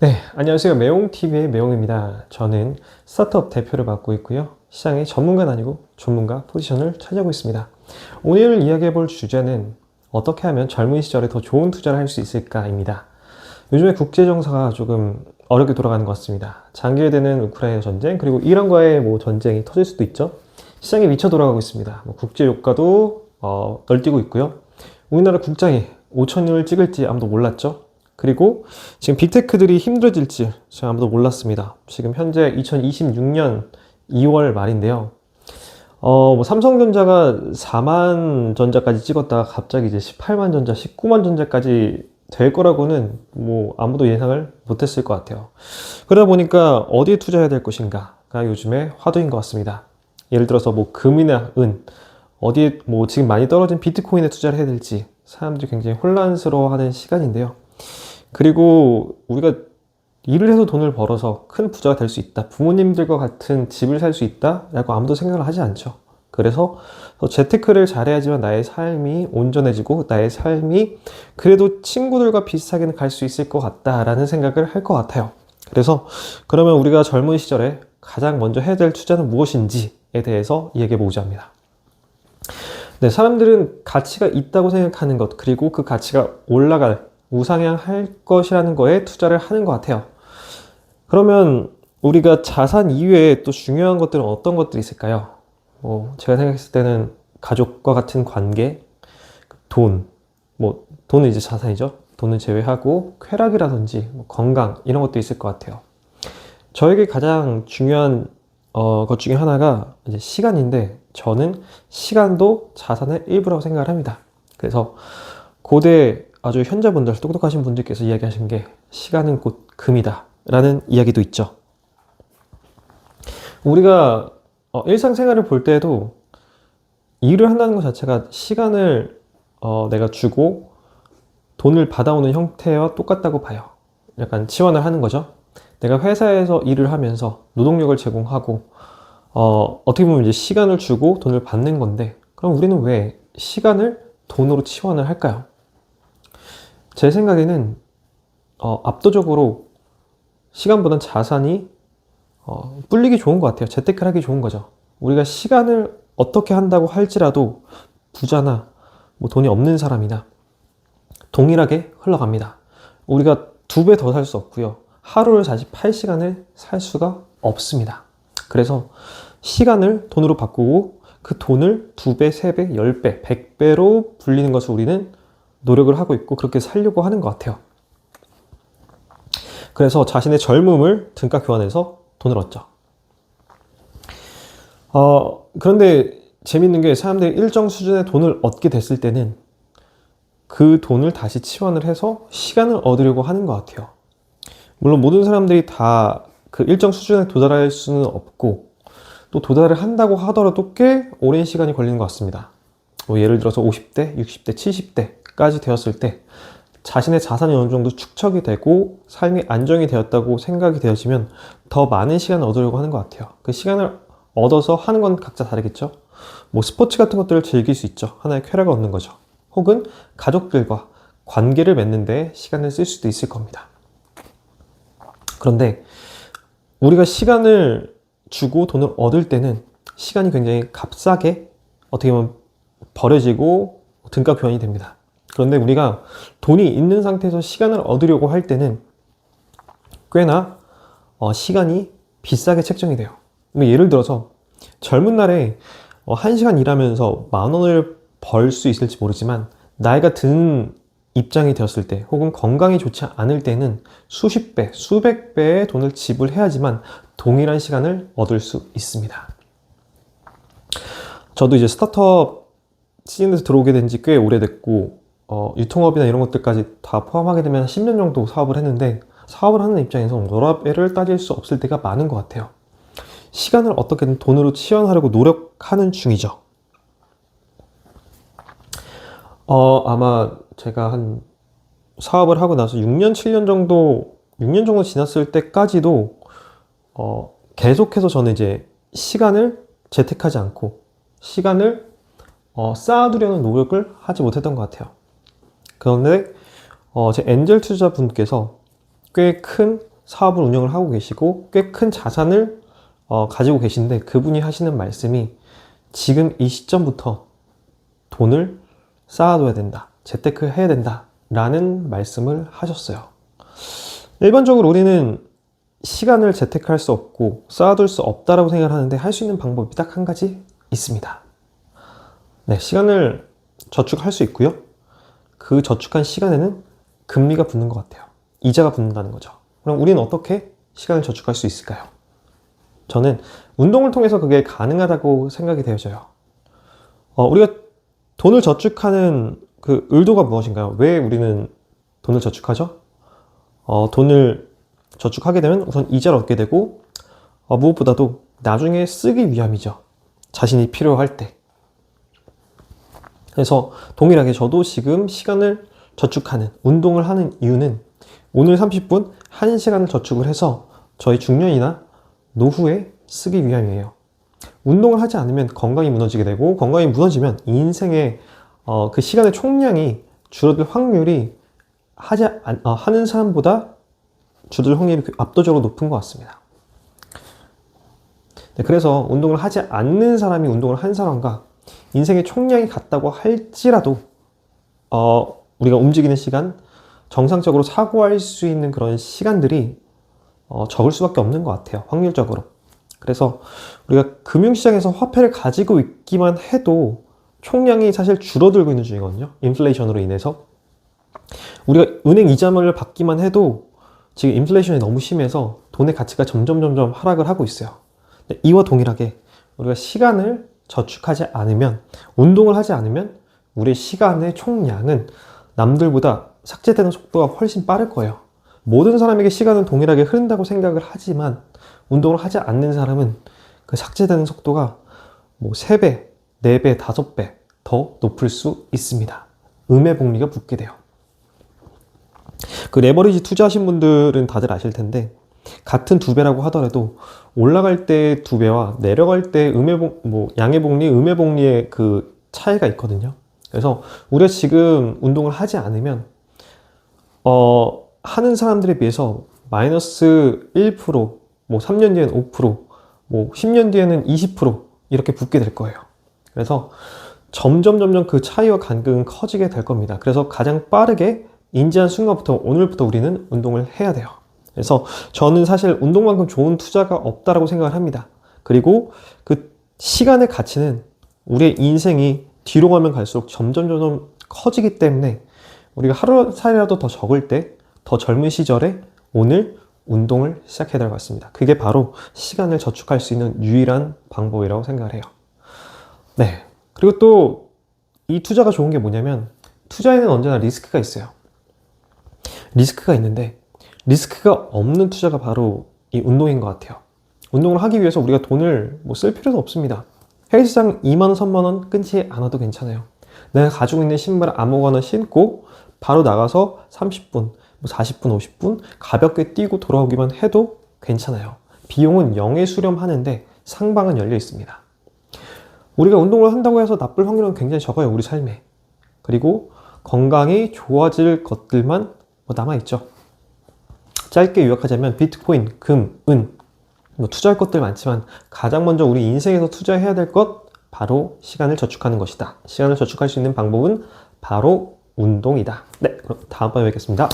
네, 안녕하세요. 매용TV의 매용입니다. 저는 스타트업 대표를 맡고 있고요. 시장의 전문가는 아니고 전문가 포지션을 차지하고 있습니다. 오늘 이야기해 볼 주제는 어떻게 하면 젊은 시절에 더 좋은 투자를 할 수 있을까입니다. 요즘에 국제 정세가 조금 어렵게 돌아가는 것 같습니다. 장기화되는 우크라이나 전쟁, 그리고 이란과의 전쟁이 터질 수도 있죠. 시장이 미쳐 돌아가고 있습니다. 국제 유가도 널뛰고 있고요. 우리나라 국장이 5천을 찍을지 아무도 몰랐죠. 그리고 지금 빅테크들이 힘들어질지 제가 아무도 몰랐습니다. 지금 현재 2026년 2월 말인데요. 삼성전자가 4만 전자까지 찍었다가 갑자기 이제 18만 전자, 19만 전자까지 될 거라고는 아무도 예상을 못했을 것 같아요. 그러다 보니까 어디에 투자해야 될 것인가가 요즘에 화두인 것 같습니다. 예를 들어서 금이나 은, 어디에 지금 많이 떨어진 비트코인에 투자를 해야 될지 사람들이 굉장히 혼란스러워하는 시간인데요. 그리고 우리가 일을 해서 돈을 벌어서 큰 부자가 될 수 있다. 부모님들과 같은 집을 살 수 있다. 라고 아무도 생각을 하지 않죠. 그래서 재테크를 잘해야지만 나의 삶이 온전해지고 나의 삶이 그래도 친구들과 비슷하게는 갈 수 있을 것 같다라는 생각을 할 것 같아요. 그래서 그러면 우리가 젊은 시절에 가장 먼저 해야 될 투자는 무엇인지에 대해서 이야기해 보고자 합니다. 네, 사람들은 가치가 있다고 생각하는 것, 그리고 그 가치가 올라갈, 우상향할 것이라는 거에 투자를 하는 것 같아요. 그러면 우리가 자산 이외에 또 중요한 것들은 어떤 것들이 있을까요? 제가 생각했을 때는 가족과 같은 관계, 돈, 돈은 이제 자산이죠. 돈을 제외하고 쾌락이라든지 건강 이런 것도 있을 것 같아요. 저에게 가장 중요한 것 중에 하나가 이제 시간인데, 저는 시간도 자산의 일부라고 생각을 합니다. 그래서 고대 아주 현자분들, 똑똑하신 분들께서 이야기하신 게 시간은 곧 금이다 라는 이야기도 있죠. 우리가 일상생활을 볼 때에도 일을 한다는 것 자체가 시간을 내가 주고 돈을 받아오는 형태와 똑같다고 봐요. 약간 치환을 하는 거죠. 내가 회사에서 일을 하면서 노동력을 제공하고 어떻게 보면 이제 시간을 주고 돈을 받는 건데, 그럼 우리는 왜 시간을 돈으로 치환을 할까요? 제 생각에는 압도적으로 시간보단 자산이 불리기 좋은 것 같아요. 재테크를 하기 좋은 거죠. 우리가 시간을 어떻게 한다고 할지라도 부자나 돈이 없는 사람이나 동일하게 흘러갑니다. 우리가 2배 더 살 수 없고요. 하루를 48시간을 살 수가 없습니다. 그래서 시간을 돈으로 바꾸고 그 돈을 2배, 3배, 10배, 100배로 불리는 것을 우리는 노력을 하고 있고 그렇게 살려고 하는 것 같아요. 그래서 자신의 젊음을 등가 교환해서 돈을 얻죠. 그런데 재밌는 게, 사람들이 일정 수준의 돈을 얻게 됐을 때는 그 돈을 다시 치환을 해서 시간을 얻으려고 하는 것 같아요. 물론 모든 사람들이 다 그 일정 수준에 도달할 수는 없고, 또 도달을 한다고 하더라도 꽤 오랜 시간이 걸리는 것 같습니다. 예를 들어서 50대, 60대, 70대까지 되었을 때 자신의 자산이 어느 정도 축적이 되고 삶이 안정이 되었다고 생각이 되어지면 더 많은 시간을 얻으려고 하는 것 같아요. 그 시간을 얻어서 하는 건 각자 다르겠죠. 스포츠 같은 것들을 즐길 수 있죠. 하나의 쾌락을 얻는 거죠. 혹은 가족들과 관계를 맺는 데 시간을 쓸 수도 있을 겁니다. 그런데 우리가 시간을 주고 돈을 얻을 때는 시간이 굉장히 값싸게 어떻게 보면 버려지고 등가 교환이 됩니다. 그런데 우리가 돈이 있는 상태에서 시간을 얻으려고 할 때는 꽤나 시간이 비싸게 책정이 돼요. 예를 들어서 젊은 날에 1시간 일하면서 10,000원을 벌 수 있을지 모르지만, 나이가 든 입장이 되었을 때 혹은 건강이 좋지 않을 때는 수십 배, 수백 배의 돈을 지불해야지만 동일한 시간을 얻을 수 있습니다. 저도 이제 스타트업 시즌에서 들어오게 된 지 꽤 오래됐고, 유통업이나 이런 것들까지 다 포함하게 되면 10년 정도 사업을 했는데, 사업을 하는 입장에서 워라밸을 따질 수 없을 때가 많은 것 같아요. 시간을 어떻게든 돈으로 치환하려고 노력하는 중이죠. 아마 제가 한 사업을 하고 나서 6년, 7년 정도, 6년 정도 지났을 때까지도 계속해서 저는 이제 시간을 재택하지 않고 시간을 쌓아두려는 노력을 하지 못했던 것 같아요. 그런데 제 엔젤 투자분께서 꽤 큰 사업을 운영을 하고 계시고 꽤 큰 자산을 가지고 계신데 그분이 하시는 말씀이 지금 이 시점부터 돈을 쌓아둬야 된다. 재테크를 해야 된다. 라는 말씀을 하셨어요. 일반적으로 우리는 시간을 재테크할 수 없고 쌓아둘 수 없다라고 생각을 하는데 할 수 있는 방법이 딱 한 가지 있습니다. 네, 시간을 저축할 수 있고요. 그 저축한 시간에는 금리가 붙는 것 같아요. 이자가 붙는다는 거죠. 그럼 우리는 어떻게 시간을 저축할 수 있을까요? 저는 운동을 통해서 그게 가능하다고 생각이 되어져요. 우리가 돈을 저축하는 그 의도가 무엇인가요? 왜 우리는 돈을 저축하죠? 돈을 저축하게 되면 우선 이자를 얻게 되고 무엇보다도 나중에 쓰기 위함이죠. 자신이 필요할 때. 그래서 동일하게 저도 지금 시간을 저축하는, 운동을 하는 이유는 오늘 30분, 1시간을 저축을 해서 저희 중년이나 노후에 쓰기 위함이에요. 운동을 하지 않으면 건강이 무너지게 되고 건강이 무너지면 인생의 그 시간의 총량이 줄어들 확률이 하는 사람보다 줄어들 확률이 압도적으로 높은 것 같습니다. 네, 그래서 운동을 하지 않는 사람이 운동을 한 사람과 인생의 총량이 같다고 할지라도 우리가 움직이는 시간, 정상적으로 사고할 수 있는 그런 시간들이 적을 수밖에 없는 것 같아요. 확률적으로. 그래서 우리가 금융시장에서 화폐를 가지고 있기만 해도 총량이 사실 줄어들고 있는 중이거든요. 인플레이션으로 인해서. 우리가 은행 이자를 받기만 해도 지금 인플레이션이 너무 심해서 돈의 가치가 점점 하락을 하고 있어요. 이와 동일하게 우리가 시간을 저축하지 않으면, 운동을 하지 않으면 우리의 시간의 총량은 남들보다 삭제되는 속도가 훨씬 빠를 거예요. 모든 사람에게 시간은 동일하게 흐른다고 생각을 하지만 운동을 하지 않는 사람은 그 삭제되는 속도가 뭐 3배, 4배, 5배 더 높을 수 있습니다. 음의 복리가 붙게 돼요. 그 레버리지 투자하신 분들은 다들 아실 텐데 같은 2배라고 하더라도 올라갈 때 2배와 내려갈 때 양의 복리, 음의 복리의 그 차이가 있거든요. 그래서 우리가 지금 운동을 하지 않으면 하는 사람들에 비해서 마이너스 1%, 뭐 3년 뒤에는 5%, 뭐 10년 뒤에는 20% 이렇게 붙게 될 거예요. 그래서 점점 그 차이와 간극은 커지게 될 겁니다. 그래서 가장 빠르게 인지한 순간부터 오늘부터 우리는 운동을 해야 돼요. 그래서 저는 사실 운동만큼 좋은 투자가 없다라고 생각을 합니다. 그리고 그 시간의 가치는 우리의 인생이 뒤로 가면 갈수록 점점 커지기 때문에 우리가 하루살이라도 더 적을 때, 더 젊은 시절에 오늘 운동을 시작해야 될 것 같습니다. 그게 바로 시간을 저축할 수 있는 유일한 방법이라고 생각을 해요. 네. 그리고 또 이 투자가 좋은 게 뭐냐면 투자에는 언제나 리스크가 있어요. 리스크가 있는데 리스크가 없는 투자가 바로 이 운동인 것 같아요. 운동을 하기 위해서 우리가 돈을 쓸 필요도 없습니다. 헬스장 2만원, 3만원 끊지 않아도 괜찮아요. 내가 가지고 있는 신발 아무거나 신고 바로 나가서 30분, 40분, 50분 가볍게 뛰고 돌아오기만 해도 괜찮아요. 비용은 0에 수렴하는데 상방은 열려 있습니다. 우리가 운동을 한다고 해서 나쁠 확률은 굉장히 적어요. 우리 삶에. 그리고 건강이 좋아질 것들만 남아있죠. 짧게 요약하자면 비트코인, 금, 은 투자할 것들 많지만 가장 먼저 우리 인생에서 투자해야 될 것 바로 시간을 저축하는 것이다. 시간을 저축할 수 있는 방법은 바로 운동이다. 네, 그럼 다음번에 뵙겠습니다.